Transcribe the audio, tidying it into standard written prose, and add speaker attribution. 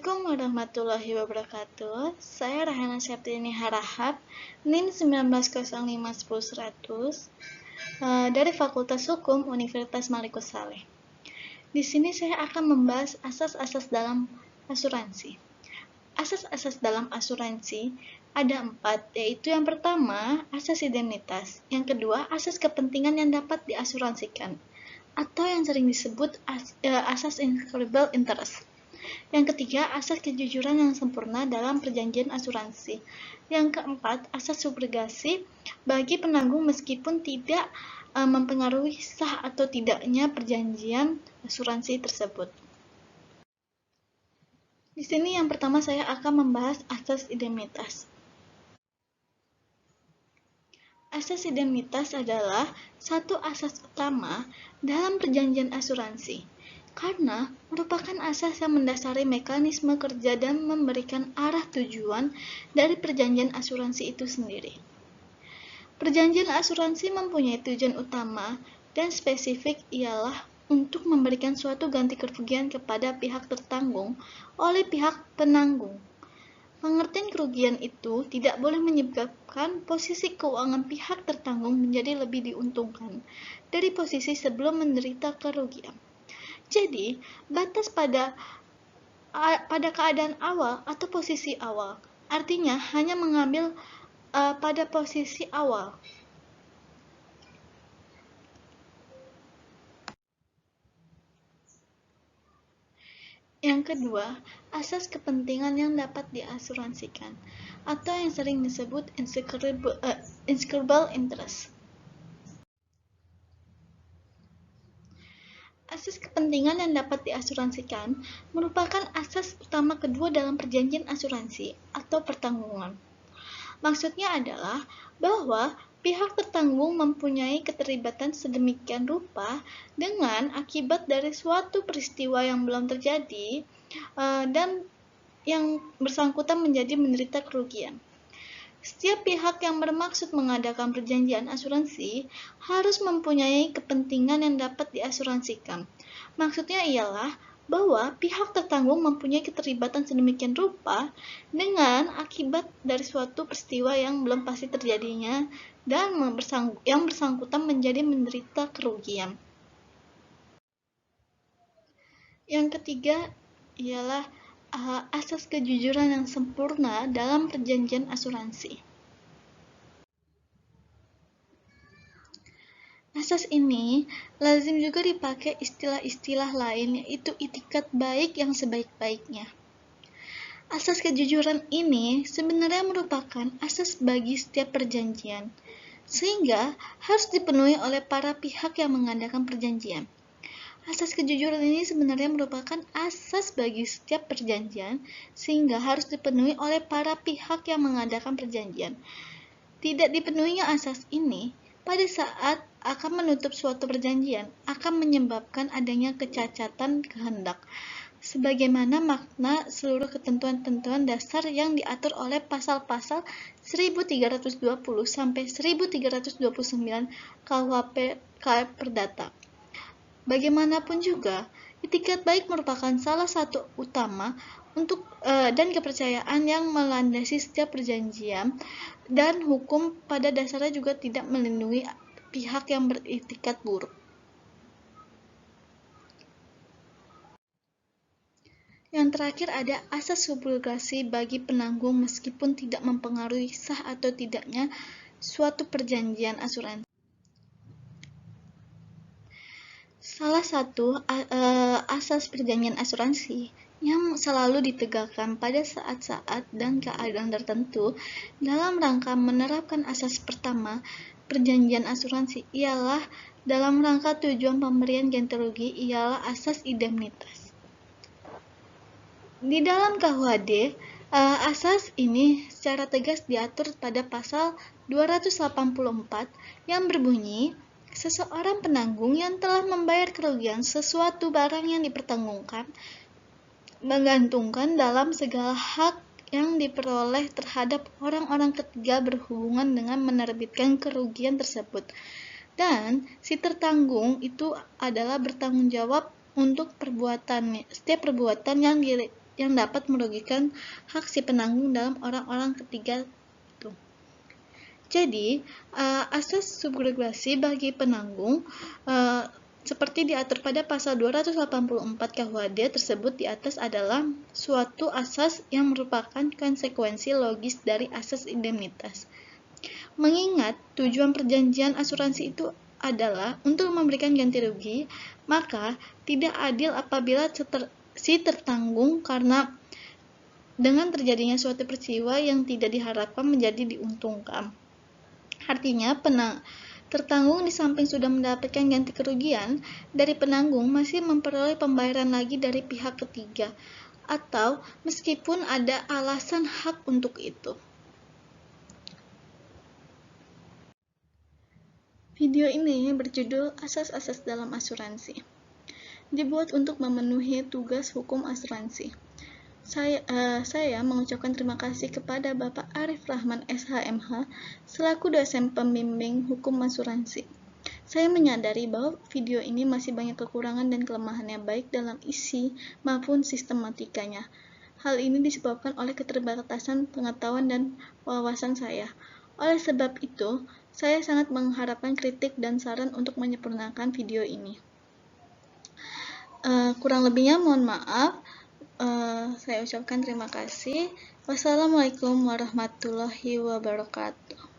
Speaker 1: Assalamualaikum warahmatullahi wabarakatuh. Saya Rahana Septiani Harahap, NIM 190510-100 dari Fakultas Hukum Universitas Malikus Saleh. Di sini saya akan membahas asas-asas dalam asuransi. Asas-asas dalam asuransi ada 4, yaitu yang pertama, asas indemnitas. Yang kedua, asas kepentingan yang dapat diasuransikan, atau yang sering disebut asas inscribable interest. Yang ketiga, asas kejujuran yang sempurna dalam perjanjian asuransi. Yang keempat, asas subrogasi bagi penanggung meskipun tidak mempengaruhi sah atau tidaknya perjanjian asuransi tersebut. Di sini yang pertama saya akan membahas asas indemnitas. Asas indemnitas adalah satu asas utama dalam perjanjian asuransi, karena merupakan asas yang mendasari mekanisme kerja dan memberikan arah tujuan dari perjanjian asuransi itu sendiri. Perjanjian asuransi mempunyai tujuan utama dan spesifik ialah untuk memberikan suatu ganti kerugian kepada pihak tertanggung oleh pihak penanggung. Pengertian kerugian itu tidak boleh menyebabkan posisi keuangan pihak tertanggung menjadi lebih diuntungkan dari posisi sebelum menderita kerugian. Jadi, batas pada keadaan awal atau posisi awal, artinya hanya mengambil pada posisi awal. Yang kedua, asas kepentingan yang dapat diasuransikan, atau yang sering disebut inscribable interest. Asas kepentingan yang dapat diasuransikan merupakan asas utama kedua dalam perjanjian asuransi atau pertanggungan. Maksudnya adalah bahwa pihak tertanggung mempunyai keterlibatan sedemikian rupa dengan akibat dari suatu peristiwa yang belum terjadi dan yang bersangkutan menjadi menderita kerugian. Setiap pihak yang bermaksud mengadakan perjanjian asuransi harus mempunyai kepentingan yang dapat diasuransikan. Maksudnya ialah bahwa pihak tertanggung mempunyai keterlibatan sedemikian rupa dengan akibat dari suatu peristiwa yang belum pasti terjadinya dan yang bersangkutan menjadi menderita kerugian. Yang ketiga ialah asas kejujuran yang sempurna dalam perjanjian asuransi. Asas ini lazim juga dipakai istilah-istilah lain, yaitu itikat baik yang sebaik-baiknya. Asas kejujuran ini sebenarnya merupakan asas bagi setiap perjanjian, sehingga harus dipenuhi oleh para pihak yang mengadakan perjanjian. Asas kejujuran ini sebenarnya merupakan asas bagi setiap perjanjian, sehingga harus dipenuhi oleh para pihak yang mengadakan perjanjian. Tidak dipenuhinya asas ini, pada saat akan menutup suatu perjanjian, akan menyebabkan adanya kecacatan kehendak, sebagaimana makna seluruh ketentuan-ketentuan dasar yang diatur oleh pasal-pasal 1320 sampai 1329 KUHP Perdata. Bagaimanapun juga, itikat baik merupakan salah satu utama untuk dan kepercayaan yang melandasi setiap perjanjian, dan hukum pada dasarnya juga tidak melindungi pihak yang beritikat buruk. Yang terakhir ada asas subrogasi bagi penanggung meskipun tidak mempengaruhi sah atau tidaknya suatu perjanjian asuransi. Salah satu asas perjanjian asuransi yang selalu ditegakkan pada saat-saat dan keadaan tertentu dalam rangka menerapkan asas pertama perjanjian asuransi ialah dalam rangka tujuan pemberian ganti rugi ialah asas indemnitas. Di dalam KUHD, asas ini secara tegas diatur pada pasal 284 yang berbunyi, seseorang penanggung yang telah membayar kerugian sesuatu barang yang dipertanggungkan menggantungkan dalam segala hak yang diperoleh terhadap orang-orang ketiga berhubungan dengan menerbitkan kerugian tersebut. Dan si tertanggung itu adalah bertanggung jawab untuk setiap perbuatan yang yang dapat merugikan hak si penanggung dalam orang-orang ketiga itu. Jadi, asas subrogasi bagi penanggung seperti diatur pada pasal 284 KUHD tersebut di atas adalah suatu asas yang merupakan konsekuensi logis dari asas indemnitas. Mengingat tujuan perjanjian asuransi itu adalah untuk memberikan ganti rugi, maka tidak adil apabila si tertanggung karena dengan terjadinya suatu peristiwa yang tidak diharapkan menjadi diuntungkan. Artinya, tertanggung di samping sudah mendapatkan ganti kerugian dari penanggung masih memperoleh pembayaran lagi dari pihak ketiga, atau meskipun ada alasan hak untuk itu. Video ini berjudul Asas-asas dalam asuransi. Dibuat untuk memenuhi tugas hukum asuransi. Saya mengucapkan terima kasih kepada Bapak Arif Rahman SHMH selaku dosen pembimbing hukum asuransi. Saya menyadari bahwa video ini masih banyak kekurangan dan kelemahannya baik dalam isi maupun sistematikanya. Hal ini disebabkan oleh keterbatasan pengetahuan dan wawasan saya. Oleh sebab itu, saya sangat mengharapkan kritik dan saran untuk menyempurnakan video ini. Kurang lebihnya mohon maaf. Saya ucapkan terima kasih. Wassalamualaikum warahmatullahi wabarakatuh.